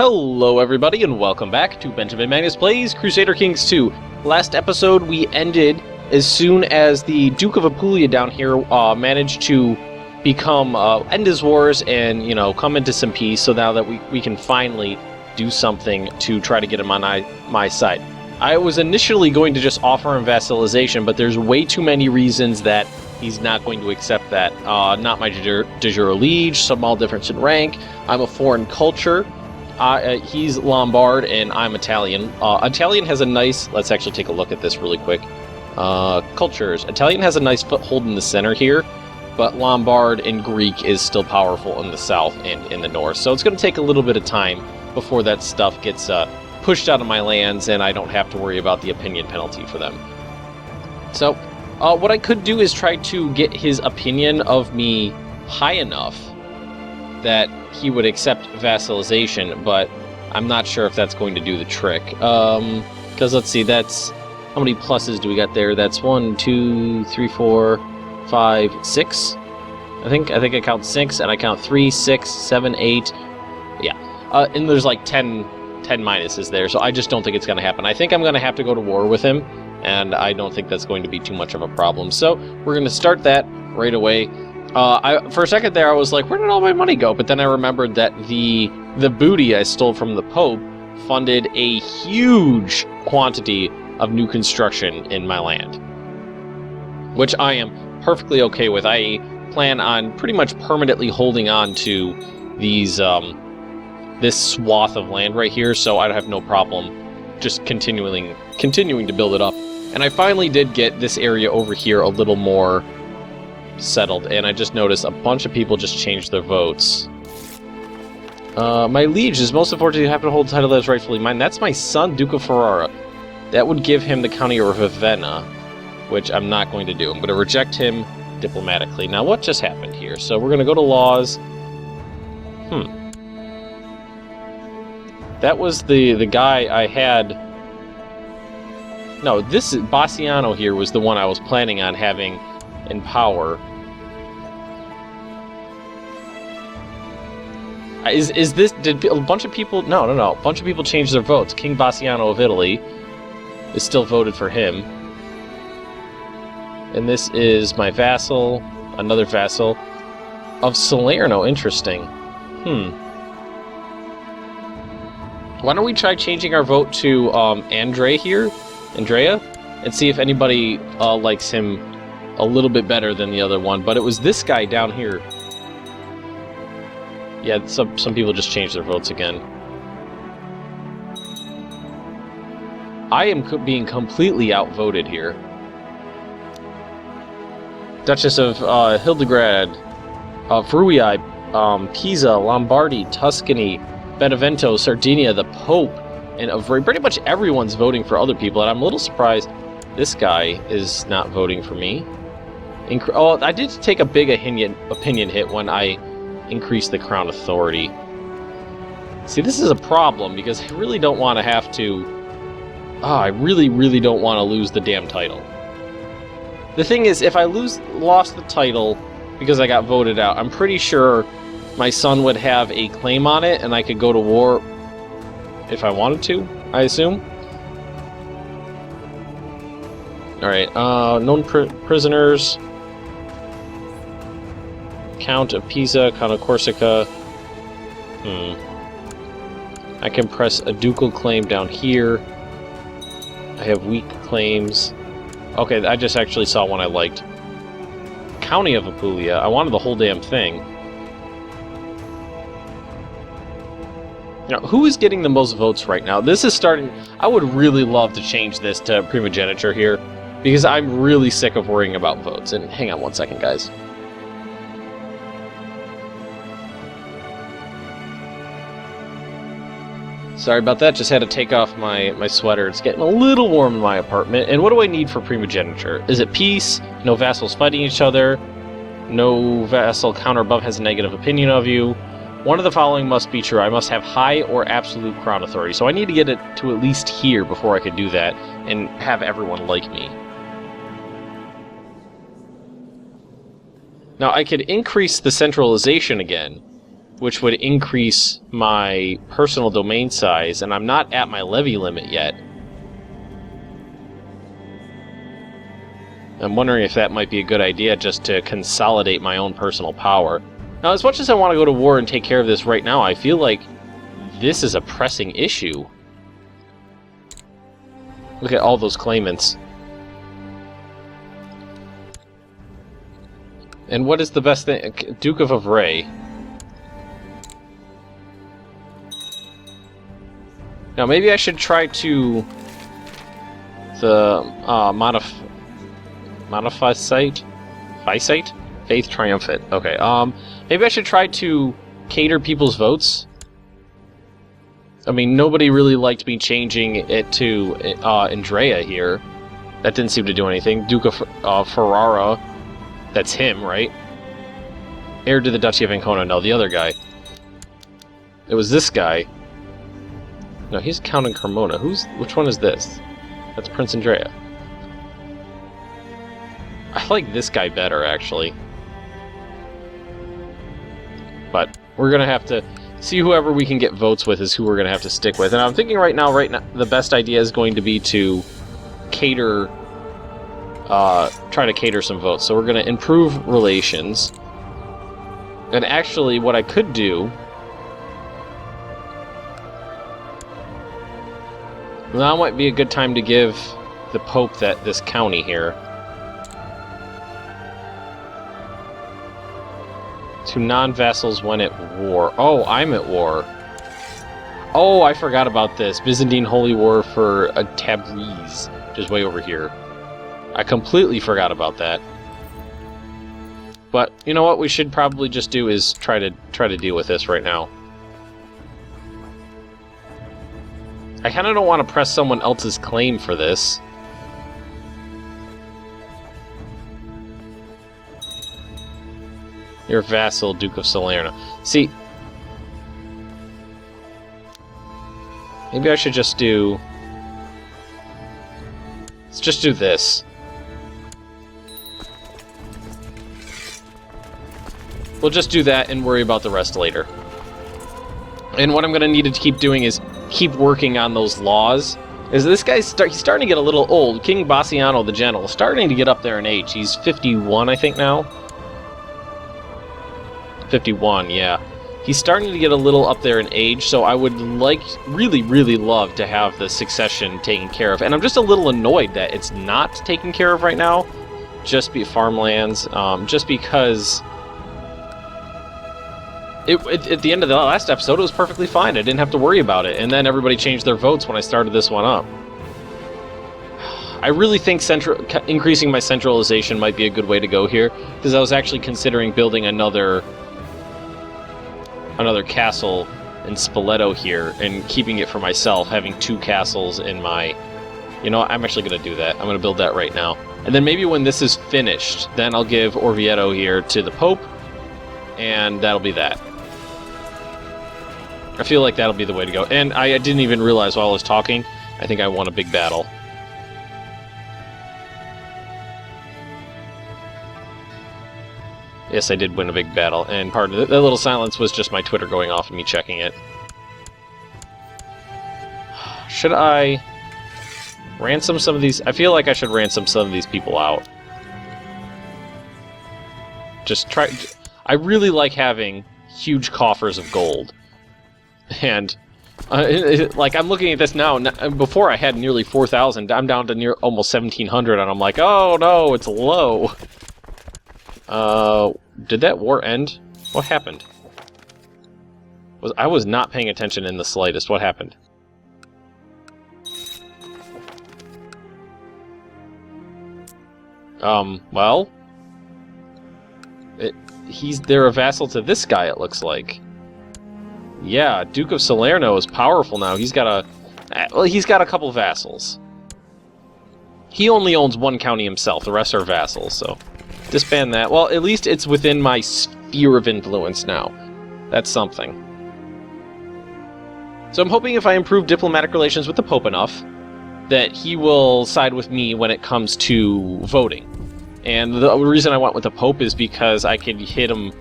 Hello everybody and welcome back to Benjamin Magnus Plays Crusader Kings 2. Last episode we ended as soon as the Duke of Apulia down here managed to become, end his wars and, you know, come into some peace, so now that we can finally do something to try to get him on my side. I was initially going to just offer him vassalization, but there's way too many reasons that he's not going to accept that. Not my de jure liege, small difference in rank, I'm a foreign culture. He's Lombard and I'm Italian. Italian has a nice, let's actually take a look at this really quick. Cultures. Italian has a nice foothold in the center here, but Lombard and Greek is still powerful in the south and in the north. So it's going to take a little bit of time before that stuff gets pushed out of my lands and I don't have to worry about the opinion penalty for them. So what I could do is try to get his opinion of me high enough that he would accept vassalization, but I'm not sure if that's going to do the trick. Because let's see, that's how many pluses do we got there? That's 1, 2, 3, 4, 5, 6. I think I count 6, and I count 3, 6, 7, 8. Yeah, and there's like 10 minuses there, so I just don't think it's going to happen. I think I'm going to have to go to war with him, and I don't think that's going to be too much of a problem. So we're going to start that right away. For a second there, I was like, where did all my money go? But then I remembered that the booty I stole from the Pope funded a huge quantity of new construction in my land, which I am perfectly okay with. I plan on pretty much permanently holding on to these, this swath of land right here, so I have no problem just continuing to build it up. And I finally did get this area over here a little more settled, and I just noticed a bunch of people just changed their votes. My liege is most unfortunately happen to hold the title that is rightfully mine. That's my son, Duke of Ferrara. That would give him the county of Ravenna, which I'm not going to do. I'm going to reject him diplomatically. Now, what just happened here? So we're going to go to laws. That was the guy I had. No, this Bassiano here was the one I was planning on having in power. Is this, did a bunch of people, no, a bunch of people changed their votes. King Bassiano of Italy is still voted for him. And this is my vassal, another vassal of Salerno. Interesting. Why don't we try changing our vote to Andrea, and see if anybody likes him a little bit better than the other one. But it was this guy down here. Yeah, some people just changed their votes again. I am being completely outvoted here. Duchess of Hildegrad, Fruii, Pisa, Lombardy, Tuscany, Benevento, Sardinia, the Pope, and pretty much everyone's voting for other people, and I'm a little surprised this guy is not voting for me. I did take a big opinion hit when I increased the crown authority. See, this is a problem, because I really don't want to have to... I really don't want to lose the damn title. The thing is, if I lost the title because I got voted out, I'm pretty sure my son would have a claim on it, and I could go to war if I wanted to, I assume. Alright, known prisoners... Count of Pisa, Count of Corsica. I can press a ducal claim down here. I have weak claims. Okay, I just actually saw one I liked. County of Apulia. I wanted the whole damn thing. Now, who is getting the most votes right now? This is starting... I would really love to change this to primogeniture here, because I'm really sick of worrying about votes. And hang on one second, guys. Sorry about that, just had to take off my sweater. It's getting a little warm in my apartment. And what do I need for primogeniture? Is it peace? No vassals fighting each other? No vassal counter above has a negative opinion of you? One of the following must be true. I must have high or absolute crown authority. So I need to get it to at least here before I could do that and have everyone like me. Now I could increase the centralization again, which would increase my personal domain size, and I'm not at my levy limit yet. I'm wondering if that might be a good idea, just to consolidate my own personal power. Now, as much as I want to go to war and take care of this right now, I feel like this is a pressing issue. Look at all those claimants. And what is the best thing? Duke of Avray. Now, maybe I should try to... modify site? Physite? Faith Triumphant. Okay, maybe I should try to cater people's votes. I mean, nobody really liked me changing it to Andrea here. That didn't seem to do anything. Duke of Ferrara. That's him, right? Heir to the Duchy of Ancona. No, the other guy. It was this guy. No, he's Count in Cremona. Which one is this? That's Prince Andrea. I like this guy better, actually. But we're gonna have to see whoever we can get votes with is who we're gonna have to stick with. And I'm thinking right now, the best idea is going to be to cater, try to cater some votes. So we're gonna improve relations. And actually, what I could do, now might be a good time to give the Pope this county here. To non-vassals when at war. Oh, I'm at war. Oh, I forgot about this. Byzantine Holy War for Tabriz, which is way over here. I completely forgot about that. But you know what we should probably just do is try to deal with this right now. I kind of don't want to press someone else's claim for this. Your vassal, Duke of Salerno. See, maybe I should just do... Let's just do this. We'll just do that and worry about the rest later. And what I'm going to need to keep doing is keep working on those laws. Is this guy's he's starting to get a little old. King Bassiano the Gentle, starting to get up there in age. He's 51, I think, now. 51, yeah. He's starting to get a little up there in age, so I would really, really love to have the succession taken care of. And I'm just a little annoyed that it's not taken care of right now. Just be farmlands, just because... At the end of the last episode, it was perfectly fine. I didn't have to worry about it. And then everybody changed their votes when I started this one up. I really think increasing my centralization might be a good way to go here, because I was actually considering building another castle in Spoleto here and keeping it for myself, having 2 castles in my... You know, I'm actually going to do that. I'm going to build that right now. And then maybe when this is finished, then I'll give Orvieto here to the Pope, and that'll be that. I feel like that'll be the way to go. And I didn't even realize while I was talking, I think I won a big battle. Yes, I did win a big battle, and part of that little silence was just my Twitter going off and me checking it. Should I ransom some of these? I feel like I should ransom some of these people out. Just try... I really like having huge coffers of gold. And, like, I'm looking at this now, before I had nearly 4,000, I'm down to almost 1,700, and I'm like, oh no, it's low. Did that war end? What happened? I was not paying attention in the slightest. What happened? Well... They're a vassal to this guy, it looks like. Yeah, Duke of Salerno is powerful now. He's got a couple vassals. He only owns 1 county himself. The rest are vassals, so... Disband that. Well, at least it's within my sphere of influence now. That's something. So I'm hoping if I improve diplomatic relations with the Pope enough, that he will side with me when it comes to voting. And the reason I went with the Pope is because I could hit him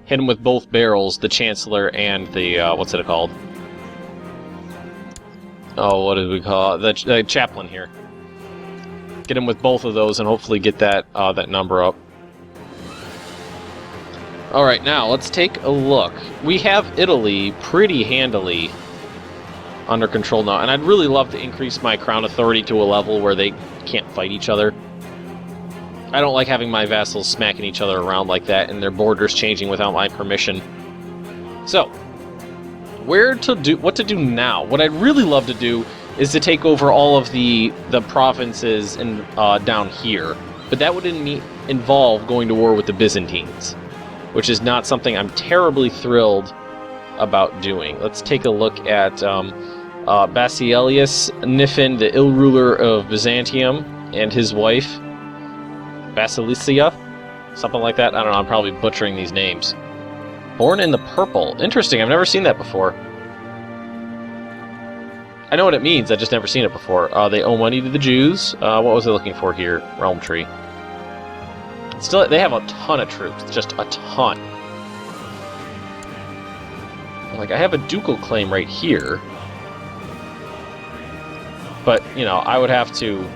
hit him with both barrels, the Chancellor and the, what's it called? Oh, what did we call it? The Chaplain here. Get him with both of those and hopefully get that, that number up. Alright, now, let's take a look. We have Italy pretty handily under control now, and I'd really love to increase my crown authority to a level where they can't fight each other. I don't like having my vassals smacking each other around like that and their borders changing without my permission. So, what to do now? What I'd really love to do is to take over all of the provinces and down here, but that would involve going to war with the Byzantines, which is not something I'm terribly thrilled about doing. Let's take a look at Basileus Niphon, the ill ruler of Byzantium, and his wife, Basilisia, something like that. I don't know, I'm probably butchering these names. Born in the purple. Interesting, I've never seen that before. I know what it means, I've just never seen it before. They owe money to the Jews. What was I looking for here? Realm tree. Still, they have a ton of troops, just a ton. Like, I have a ducal claim right here. But, you know, I would have to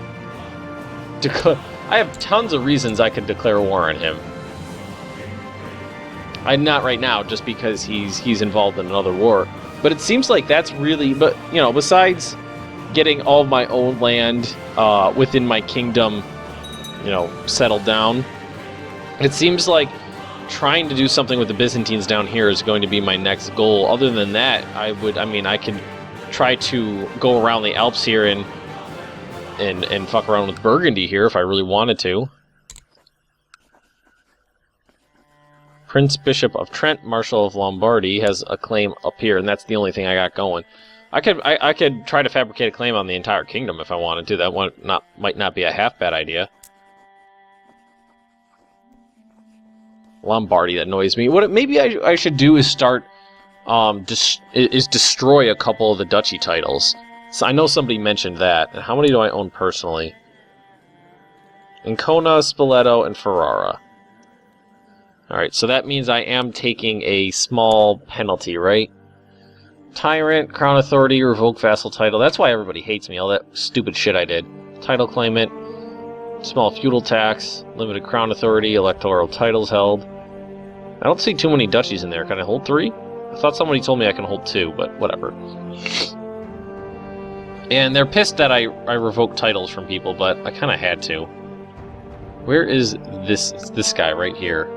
I have tons of reasons I could declare war on him. I'm not right now, just because he's involved in another war. But it seems like that's really... But, you know, besides getting all of my own land within my kingdom, you know, settled down, it seems like trying to do something with the Byzantines down here is going to be my next goal. Other than that, I could try to go around the Alps here and fuck around with Burgundy here if I really wanted to. Prince Bishop of Trent, Marshal of Lombardy, has a claim up here, and that's the only thing I got going. I could try to fabricate a claim on the entire kingdom if I wanted to. That might not be a half bad idea. Lombardy, that annoys me. What maybe I should do is start destroy a couple of the duchy titles. So I know somebody mentioned that. And how many do I own personally? Ancona, Spoleto, and Ferrara. Alright, so that means I am taking a small penalty, right? Tyrant, Crown Authority, Revoke Vassal Title. That's why everybody hates me, all that stupid shit I did. Title Claimant, Small Feudal Tax, Limited Crown Authority, Electoral Titles held. I don't see too many duchies in there. Can I hold 3? I thought somebody told me I can hold 2, but whatever. And they're pissed that I revoked titles from people, but I kind of had to. Where is this guy right here?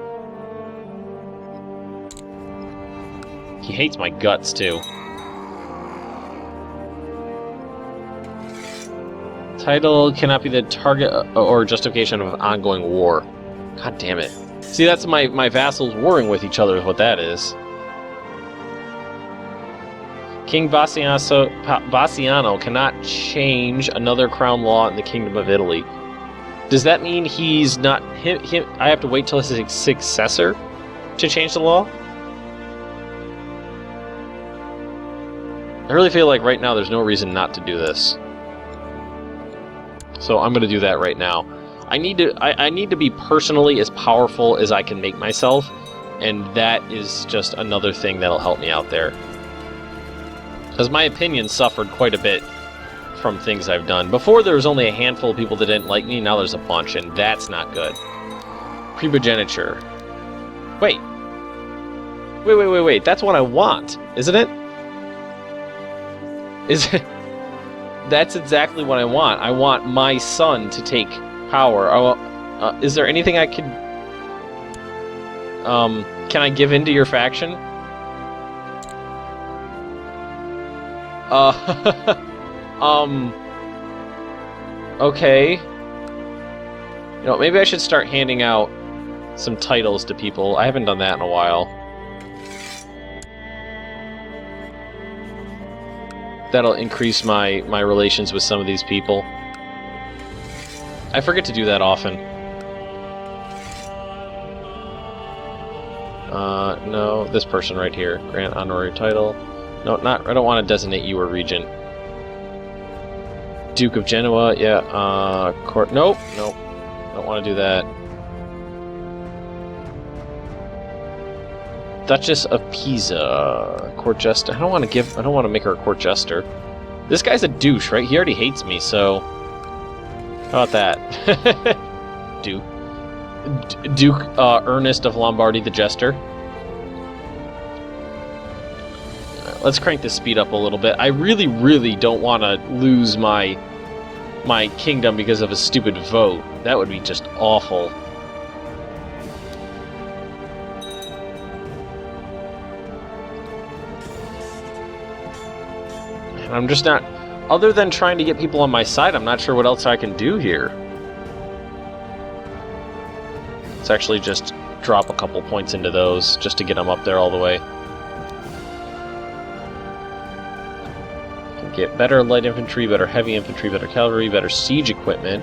He hates my guts, too. Title cannot be the target or justification of an ongoing war. God damn it. See, that's my vassals warring with each other is what that is. King Bassiano cannot change another crown law in the Kingdom of Italy. Does that mean he's not... I have to wait till his successor to change the law? I really feel like right now there's no reason not to do this. So I'm going to do that right now. I need to be personally as powerful as I can make myself, and that is just another thing that'll help me out there. Because my opinion suffered quite a bit from things I've done. Before there was only a handful of people that didn't like me, now there's a bunch, and that's not good. Primogeniture. Wait, that's what I want, isn't it? Is it? That's exactly what I want. I want my son to take power. Is there anything I could... can I give in to your faction? Okay. You know, maybe I should start handing out some titles to people. I haven't done that in a while. That'll increase my relations with some of these people. I forget to do that often. No, this person right here. Grant honorary title. No, not. I don't want to designate you a regent. Duke of Genoa, yeah. Court. Nope. Don't want to do that. Duchess of Pisa. Court jester. I don't want to make her a court jester. This guy's a douche, right? He already hates me, so... How about that? Duke Ernest of Lombardy the Jester. Let's crank the speed up a little bit. I really, really don't want to lose my kingdom because of a stupid vote. That would be just awful. And I'm just not... Other than trying to get people on my side, I'm not sure what else I can do here. Let's actually just drop a couple points into those, just to get them up there all the way. Get better light infantry, better heavy infantry, better cavalry, better siege equipment.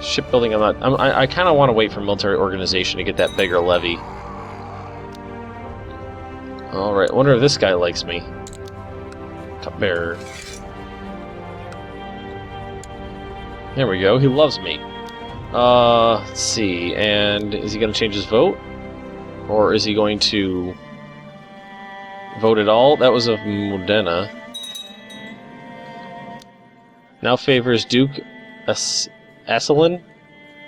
Shipbuilding, I kind of want to wait for military organization to get that bigger levy. Alright, I wonder if this guy likes me. Cupbearer. There we go, he loves me. Let's see, and is he going to change his vote? Or is he going to vote at all? That was of Modena. Now favors Duke Asselin?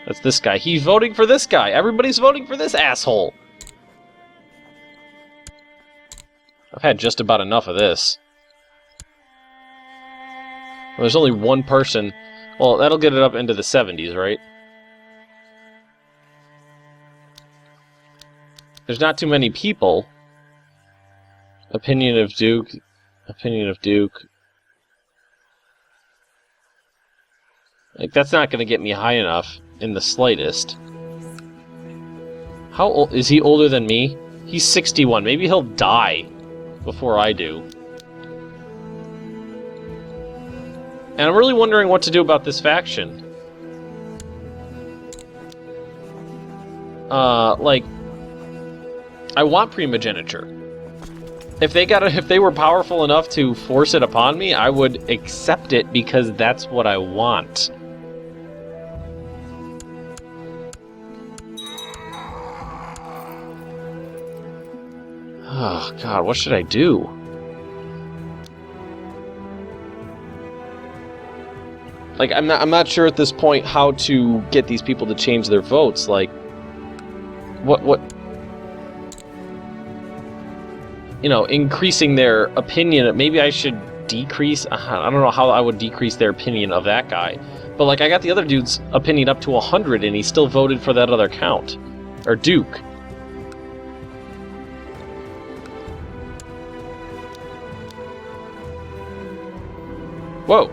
That's this guy. He's voting for this guy! Everybody's voting for this asshole! I've had just about enough of this. Well, there's only one person. Well, that'll get it up into the 70s, right? There's not too many people. Opinion of Duke. Opinion of Duke. Like, that's not going to get me high enough in the slightest. How old is he? Older than me? He's 61. Maybe he'll die before I do. And I'm really wondering what to do about this faction. Like, I want primogeniture. If they were powerful enough to force it upon me, I would accept it because that's what I want. Oh God, what should I do? Like, I'm not sure at this point how to get these people to change their votes. Like, what? You know, increasing their opinion. Maybe I should decrease. I don't know how I would decrease their opinion of that guy. But like, I got the other dude's opinion up to 100, and he still voted for that other count or duke. Whoa.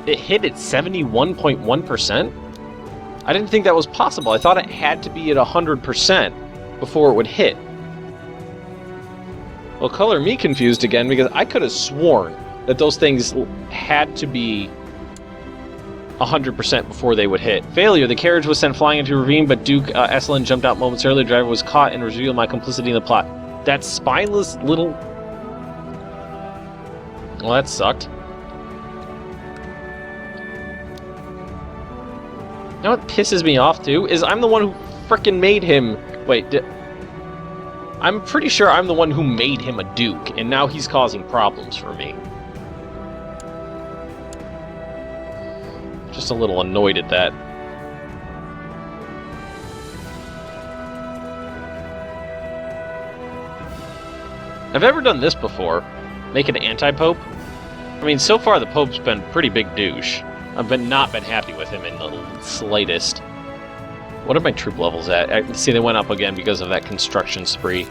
It hit at 71.1%? I didn't think that was possible. I thought it had to be at 100% before it would hit. Well, color me confused again, because I could have sworn that those things had to be 100% before they would hit. Failure. The carriage was sent flying into a ravine, but Duke Esselin jumped out moments earlier. The driver was caught and revealed my complicity in the plot. That spineless little... Well, that sucked. You know what pisses me off, too? Is I'm the one who frickin' made him... Wait, I'm pretty sure I'm the one who made him a duke, and now he's causing problems for me. Just a little annoyed at that. I've never done this before. Make an anti-pope. I mean, so far the pope's been pretty big douche. I've not been happy with him in the slightest. What are my troop levels at? See, they went up again because of that construction spree.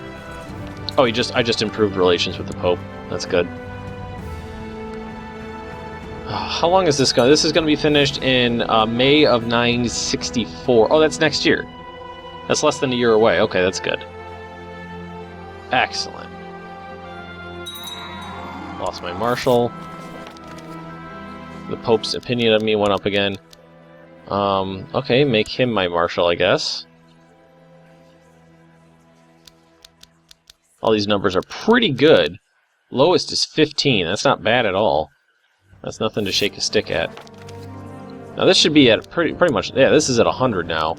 Oh, I just improved relations with the pope. That's good. How long is this going? This is going to be finished in May of 964. Oh, that's next year. That's less than a year away. Okay, that's good. Excellent. Lost my marshal. The Pope's opinion of me went up again. Okay, make him my marshal, I guess. All these numbers are pretty good. Lowest is 15. That's not bad at all. That's nothing to shake a stick at. Now this should be at pretty much... Yeah, this is at 100 now.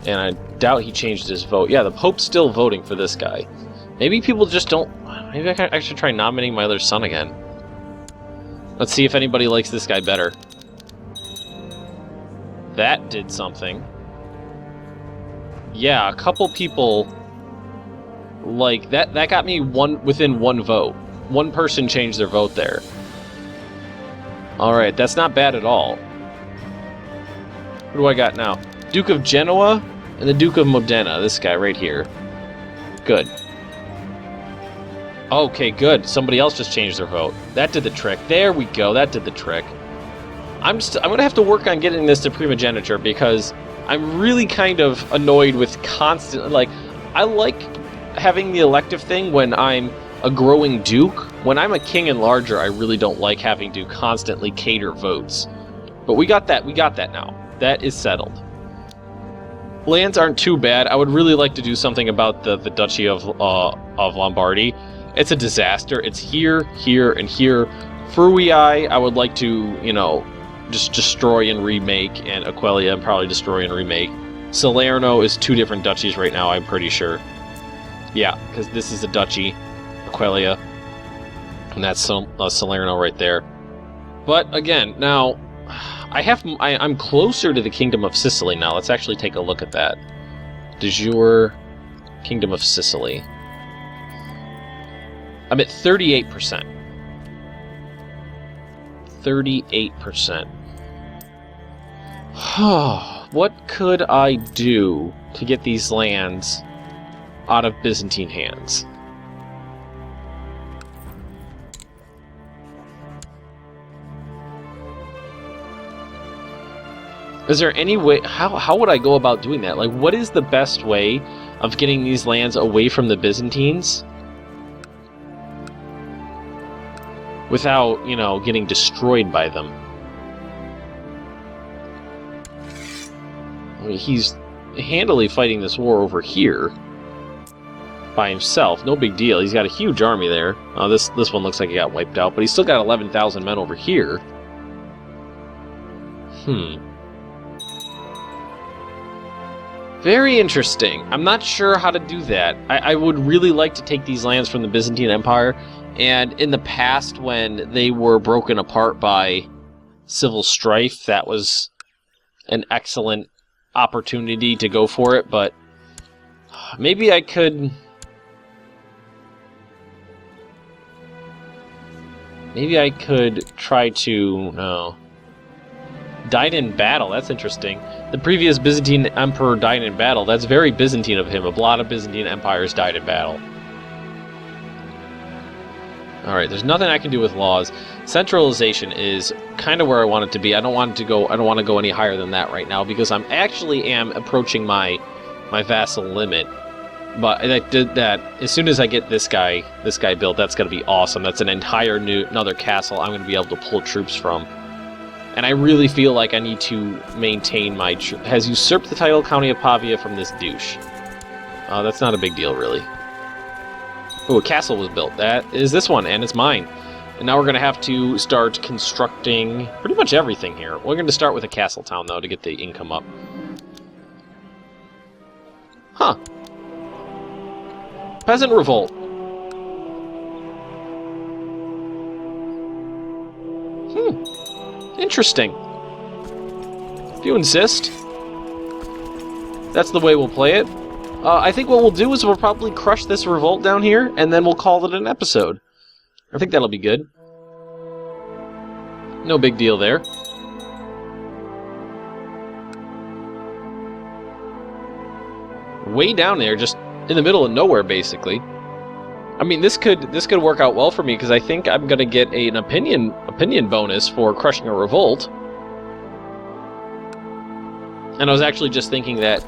And I doubt he changed his vote. Yeah, the Pope's still voting for this guy. Maybe people just don't... Maybe I should try nominating my other son again. Let's see if anybody likes this guy better. That did something. Yeah, a couple people... Like, that got me within one vote. One person changed their vote there. Alright, that's not bad at all. What do I got now? Duke of Genoa and the Duke of Modena. This guy right here. Good. Okay, good. Somebody else just changed their vote. That did the trick. There we go. That did the trick. I'm gonna have to work on getting this to primogeniture because I'm really kind of annoyed with constant... Like, I like having the elective thing when I'm a growing duke. When I'm a king and larger, I really don't like having to constantly cater votes. But we got that. We got that now. That is settled. Lands aren't too bad. I would really like to do something about the Duchy of Lombardy. It's a disaster. It's here, here, and here. Frui, I would like to, you know, just destroy and remake, and Aquileia probably destroy and remake. Salerno is two different duchies right now, I'm pretty sure. Yeah, because this is a duchy, Aquileia, and that's Salerno right there. But again, now I'm closer to the Kingdom of Sicily now. Let's actually take a look at that. De jure, Kingdom of Sicily. I'm at 38%. 38%. What could I do to get these lands out of Byzantine hands? Is there any way... How would I go about doing that? Like, what is the best way of getting these lands away from the Byzantines without, you know, getting destroyed by them? I mean, he's handily fighting this war over here by himself. No big deal. He's got a huge army there. This one looks like he got wiped out, but he's still got 11,000 men over here. Very interesting. I'm not sure how to do that. I would really like to take these lands from the Byzantine Empire, and in the past when they were broken apart by civil strife, that was an excellent opportunity to go for it, but maybe I could... Maybe I could try to... No. Died in battle, that's interesting. The previous Byzantine emperor died in battle. That's very Byzantine of him. A lot of Byzantine empires died in battle. Alright, there's nothing I can do with laws. Centralization is kind of where I want it to be. I don't want to go any higher than that right now because I'm actually approaching my vassal limit. But I did that as soon as I get this guy built. That's going to be awesome. That's an entire another castle I'm going to be able to pull troops from. And I really feel like I need to maintain my... Has usurped the title County of Pavia from this douche. That's not a big deal, really. Oh, a castle was built. That is this one, and it's mine. And now we're going to have to start constructing pretty much everything here. We're going to start with a castle town, though, to get the income up. Huh. Peasant revolt. Interesting. If you insist. That's the way we'll play it. I think what we'll do is we'll probably crush this revolt down here, and then we'll call it an episode. I think that'll be good. No big deal there. Way down there, just in the middle of nowhere, basically. I mean, this could work out well for me, because I think I'm going to get an opinion bonus for crushing a revolt. And I was actually just thinking that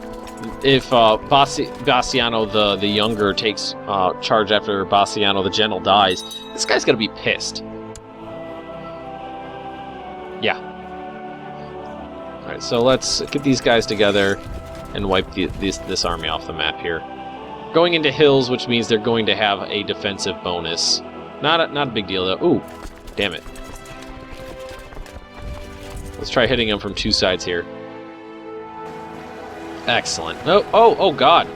if Bassiano the Younger takes charge after Bassiano the Gentle dies, this guy's going to be pissed. Yeah. Alright, so let's get these guys together and wipe this army off the map here. Going into hills, which means they're going to have a defensive bonus. Not a big deal, though. Ooh, damn it. Let's try hitting them from two sides here. Excellent. Oh, God.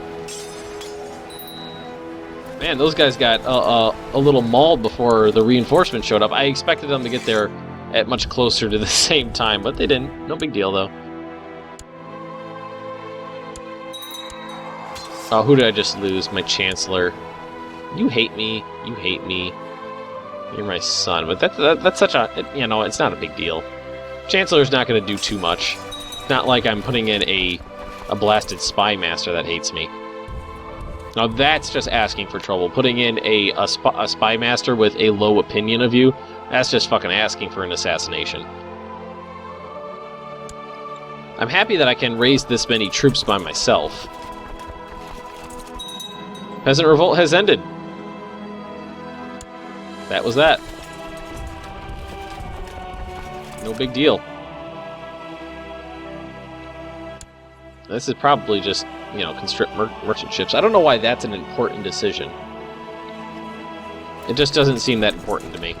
Man, those guys got a little mauled before the reinforcements showed up. I expected them to get there at much closer to the same time, but they didn't. No big deal, though. Oh, who did I just lose? My Chancellor. You hate me. You hate me. You're my son. But that's such a... You know, it's not a big deal. Chancellor's not going to do too much. It's not like I'm putting in a blasted spy master that hates me. Now that's just asking for trouble. Putting in a spy master with a low opinion of you, that's just fucking asking for an assassination. I'm happy that I can raise this many troops by myself. Peasant revolt has ended. That was that. No big deal. This is probably just, you know, conscript merchant ships. I don't know why that's an important decision. It just doesn't seem that important to me.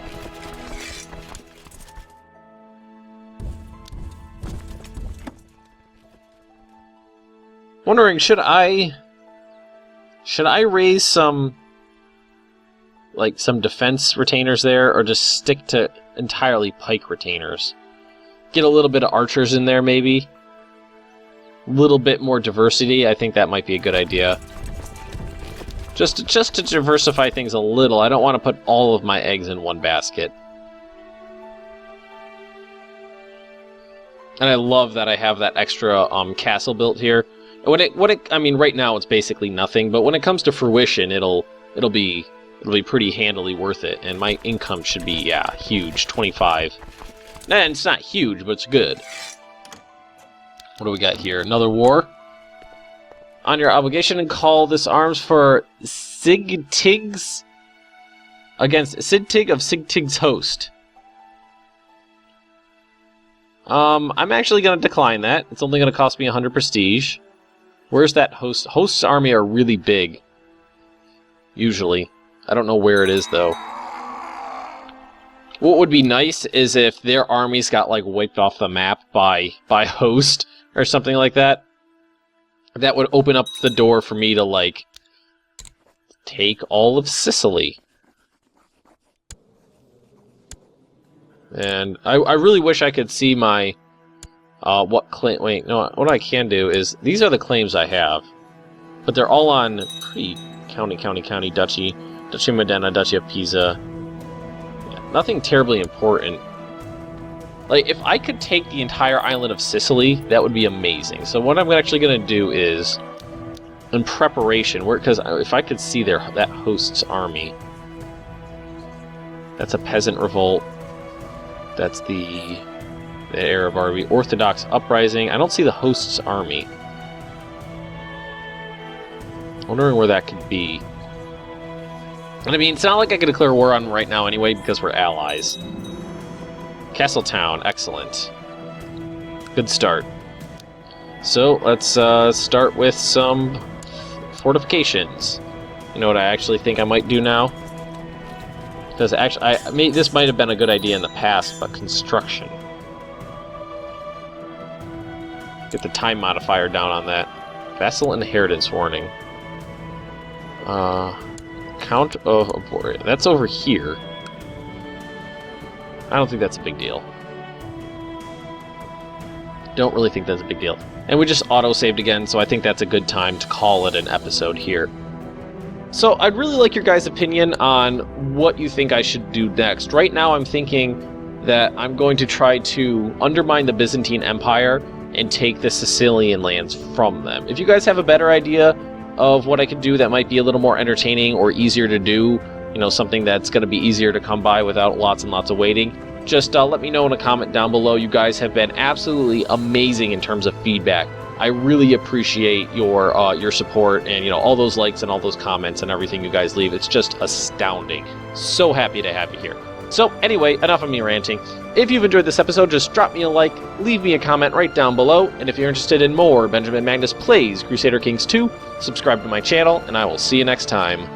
Wondering, should I raise some, like, some defense retainers there, or just stick to entirely pike retainers? Get a little bit of archers in there, maybe? Little bit more diversity, I think that might be a good idea. Just to diversify things a little. I don't want to put all of my eggs in one basket. And I love that I have that extra castle built here. I mean, right now it's basically nothing, but when it comes to fruition, it'll be pretty handily worth it. And my income should be, yeah, huge, 25. And it's not huge, but it's good. What do we got here? Another war. On your obligation, and call this arms for Sigtig's against Sigtig of Sigtig's host. I'm actually going to decline that. It's only going to cost me 100 prestige. Where's that host? Host's army are really big. Usually. I don't know where it is, though. What would be nice is if their armies got, like, wiped off the map by host, or something like that. That would open up the door for me to, like, take all of Sicily. And I really wish I could see my, what claim... Wait, no, what I can do is... These are the claims I have. But they're all on pretty county, duchy. Duchy of Modena, Duchy of Pisa. Yeah, nothing terribly important. Like, if I could take the entire island of Sicily, that would be amazing. So what I'm actually going to do is, in preparation, because if I could see that host's army, that's a peasant revolt. That's the Arab army, Orthodox uprising. I don't see the host's army. Wondering where that could be. And I mean, it's not like I could declare war on them right now anyway, because we're allies. Castletown, excellent. Good start. So, let's start with some fortifications. You know what I actually think I might do now? Because actually, this might have been a good idea in the past, but construction. Get the time modifier down on that. Vassal inheritance warning. Count of Aboria. That's over here. I don't think that's a big deal. Don't really think that's a big deal. And we just auto-saved again, so I think that's a good time to call it an episode here. So, I'd really like your guys' opinion on what you think I should do next. Right now, I'm thinking that I'm going to try to undermine the Byzantine Empire and take the Sicilian lands from them. If you guys have a better idea of what I could do that might be a little more entertaining or easier to do, you know, something that's going to be easier to come by without lots and lots of waiting, just let me know in a comment down below. You guys have been absolutely amazing in terms of feedback. I really appreciate your support and, you know, all those likes and all those comments and everything you guys leave. It's just astounding. So happy to have you here. So anyway, enough of me ranting. If you've enjoyed this episode, just drop me a like, leave me a comment right down below, and if you're interested in more Benjamin Magnus Plays Crusader Kings 2, subscribe to my channel, and I will see you next time.